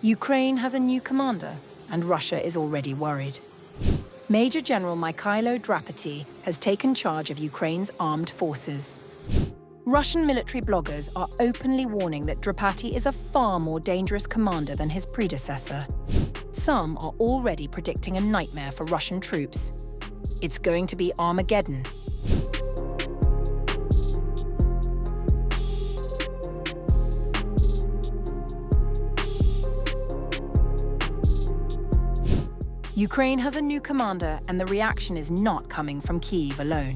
Ukraine has a new commander, and Russia is already worried. Major General Mykhailo Drapatyi has taken charge of Ukraine's armed forces. Russian military bloggers are openly warning that Drapaty is a far more dangerous commander than his predecessor. Some are already predicting a nightmare for Russian troops. It's going to be Armageddon. Ukraine has a new commander, and the reaction is not coming from Kyiv alone.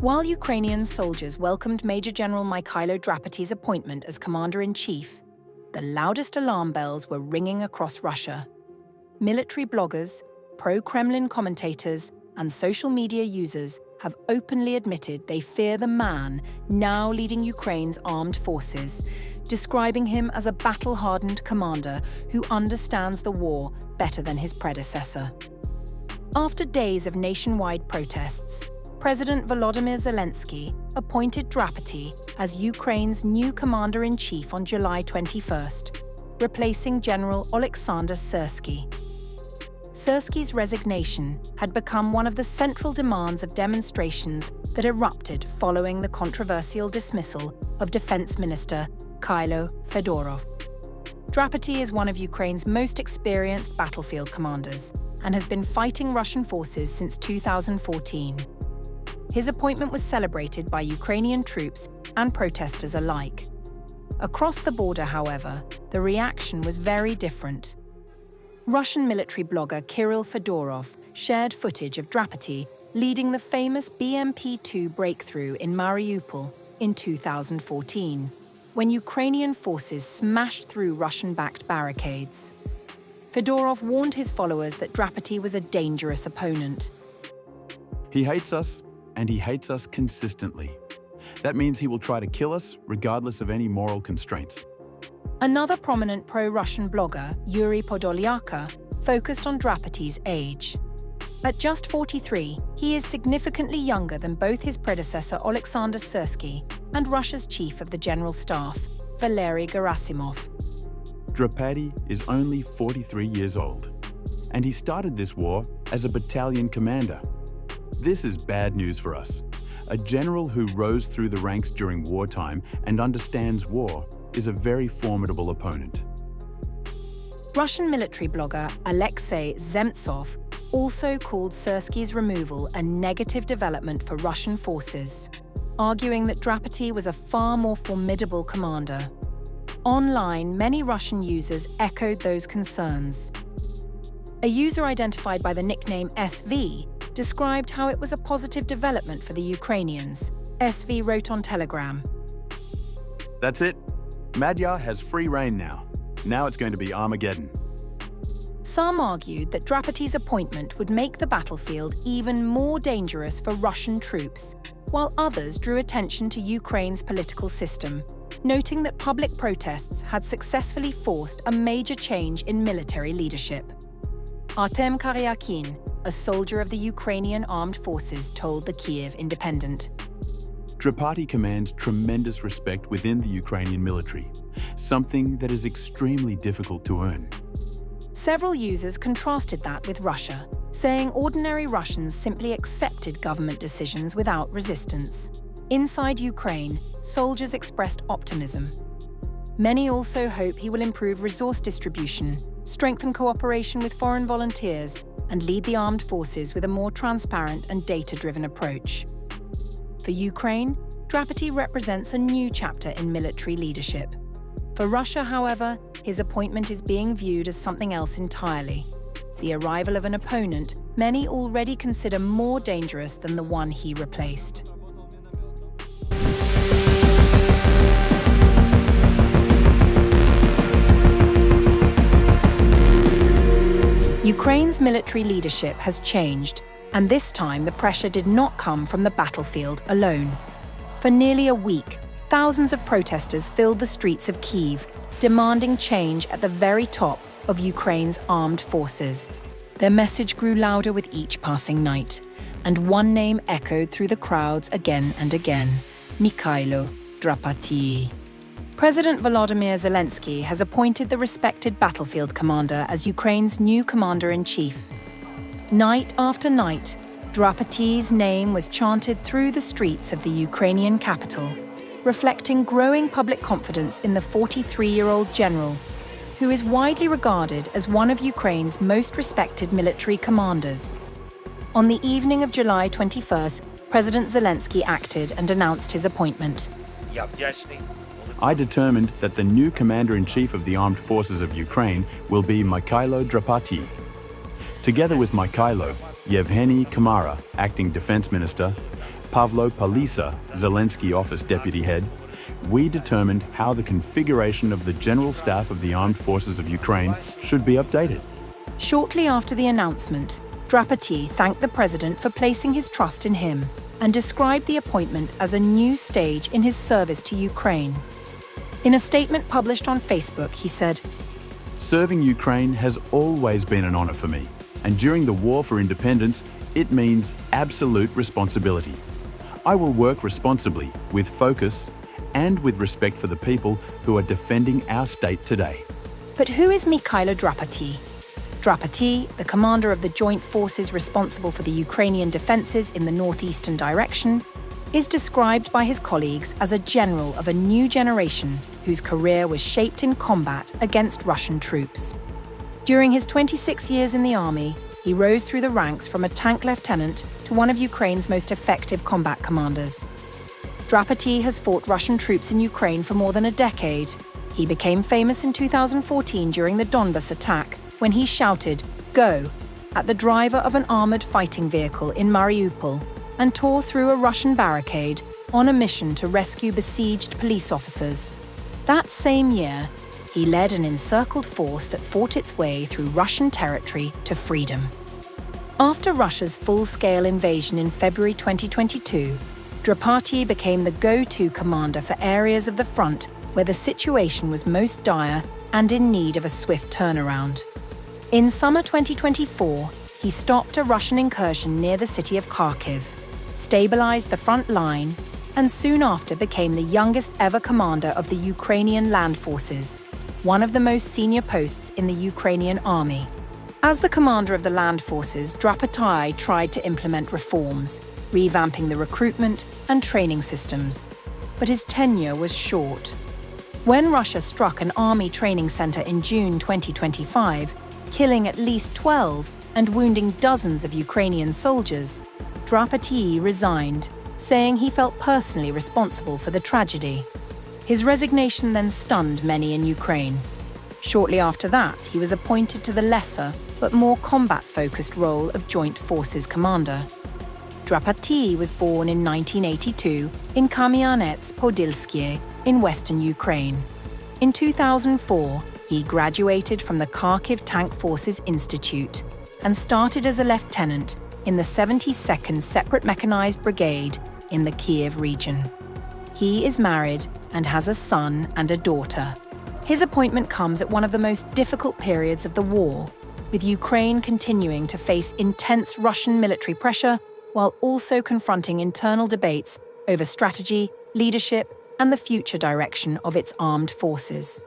While Ukrainian soldiers welcomed Major General Mykhailo Drapatyi's appointment as commander-in-chief, the loudest alarm bells were ringing across Russia. Military bloggers, pro-Kremlin commentators, and social media users have openly admitted they fear the man now leading Ukraine's armed forces, describing him as a battle-hardened commander who understands the war better than his predecessor. After days of nationwide protests, President Volodymyr Zelensky appointed Drapaty as Ukraine's new commander-in-chief on July 21st, replacing General Alexander Syrsky. Syrsky's resignation had become one of the central demands of demonstrations that erupted following the controversial dismissal of Defense Minister Mykhailo Fedorov. Drapaty is one of Ukraine's most experienced battlefield commanders and has been fighting Russian forces since 2014. His appointment was celebrated by Ukrainian troops and protesters alike. Across the border, however, the reaction was very different. Russian military blogger Kirill Fedorov shared footage of Drapaty leading the famous BMP-2 breakthrough in Mariupol in 2014, when Ukrainian forces smashed through Russian-backed barricades. Fedorov warned his followers that Drapaty was a dangerous opponent. He hates us, and he hates us consistently. That means he will try to kill us, regardless of any moral constraints. Another prominent pro-Russian blogger, Yuri Podolyaka, focused on Drapaty's age. At just 43, he is significantly younger than both his predecessor Alexander Syrsky and Russia's chief of the general staff, Valery Gerasimov. Drapaty is only 43 years old, and he started this war as a battalion commander. This is bad news for us. A general who rose through the ranks during wartime and understands war is a very formidable opponent. Russian military blogger Alexei Zemtsov also called Syrsky's removal a negative development for Russian forces, arguing that Drapaty was a far more formidable commander. Online, many Russian users echoed those concerns. A user identified by the nickname SV described how it was a positive development for the Ukrainians. SV wrote on Telegram, "That's it. Madhyar has free reign now. Now it's going to be Armageddon." Some argued that Drapaty's appointment would make the battlefield even more dangerous for Russian troops, while others drew attention to Ukraine's political system, noting that public protests had successfully forced a major change in military leadership. Artem Karyakin, a soldier of the Ukrainian armed forces, told the Kyiv Independent, Drapaty commands tremendous respect within the Ukrainian military, something that is extremely difficult to earn. Several users contrasted that with Russia, saying ordinary Russians simply accepted government decisions without resistance. Inside Ukraine, soldiers expressed optimism. Many also hope he will improve resource distribution, strengthen cooperation with foreign volunteers, and lead the armed forces with a more transparent and data-driven approach. For Ukraine, Drapaty represents a new chapter in military leadership. For Russia, however, his appointment is being viewed as something else entirely: the arrival of an opponent many already consider more dangerous than the one he replaced. Ukraine's military leadership has changed, and this time the pressure did not come from the battlefield alone. For nearly a week, thousands of protesters filled the streets of Kyiv, demanding change at the very top of Ukraine's armed forces. Their message grew louder with each passing night, and one name echoed through the crowds again and again: Mykhailo Drapatyi. President Volodymyr Zelensky has appointed the respected battlefield commander as Ukraine's new commander-in-chief. Night after night, Drapatyi's name was chanted through the streets of the Ukrainian capital, reflecting growing public confidence in the 43-year-old general, who is widely regarded as one of Ukraine's most respected military commanders. On the evening of July 21st, President Zelensky acted and announced his appointment. I determined that the new commander-in-chief of the armed forces of Ukraine will be Mykhailo Drapatyi. Together with Mykhailo, Yevgeny Kamara, acting defense minister, Pavlo Palisa, Zelensky office deputy head, we determined how the configuration of the general staff of the armed forces of Ukraine should be updated. Shortly after the announcement, Drapaty thanked the president for placing his trust in him and described the appointment as a new stage in his service to Ukraine. In a statement published on Facebook, he said, "Serving Ukraine has always been an honor for me, and during the war for independence, it means absolute responsibility. I will work responsibly, with focus, and with respect for the people who are defending our state today." But who is Mykhailo Drapatyi? Drapaty, the commander of the joint forces responsible for the Ukrainian defences in the northeastern direction, is described by his colleagues as a general of a new generation whose career was shaped in combat against Russian troops. During his 26 years in the army, he rose through the ranks from a tank lieutenant to one of Ukraine's most effective combat commanders. Drapaty has fought Russian troops in Ukraine for more than a decade. He became famous in 2014 during the Donbas attack, when he shouted, "Go!" at the driver of an armoured fighting vehicle in Mariupol and tore through a Russian barricade on a mission to rescue besieged police officers. That same year, he led an encircled force that fought its way through Russian territory to freedom. After Russia's full-scale invasion in February 2022, Drapaty became the go-to commander for areas of the front where the situation was most dire and in need of a swift turnaround. In summer 2024, he stopped a Russian incursion near the city of Kharkiv, stabilized the front line, and soon after became the youngest ever commander of the Ukrainian land forces, one of the most senior posts in the Ukrainian army. As the commander of the land forces, Drapaty tried to implement reforms, revamping the recruitment and training systems, but his tenure was short. When Russia struck an army training center in June 2025, killing at least 12 and wounding dozens of Ukrainian soldiers, Drapaty resigned, saying he felt personally responsible for the tragedy. His resignation then stunned many in Ukraine. Shortly after that, he was appointed to the lesser but more combat-focused role of Joint Forces Commander. Drapaty was born in 1982 in Kamyanets-Podilskye in western Ukraine. In 2004, he graduated from the Kharkiv Tank Forces Institute and started as a lieutenant in the 72nd Separate Mechanized Brigade in the Kiev region. He is married and has a son and a daughter. His appointment comes at one of the most difficult periods of the war, with Ukraine continuing to face intense Russian military pressure while also confronting internal debates over strategy, leadership, and the future direction of its armed forces.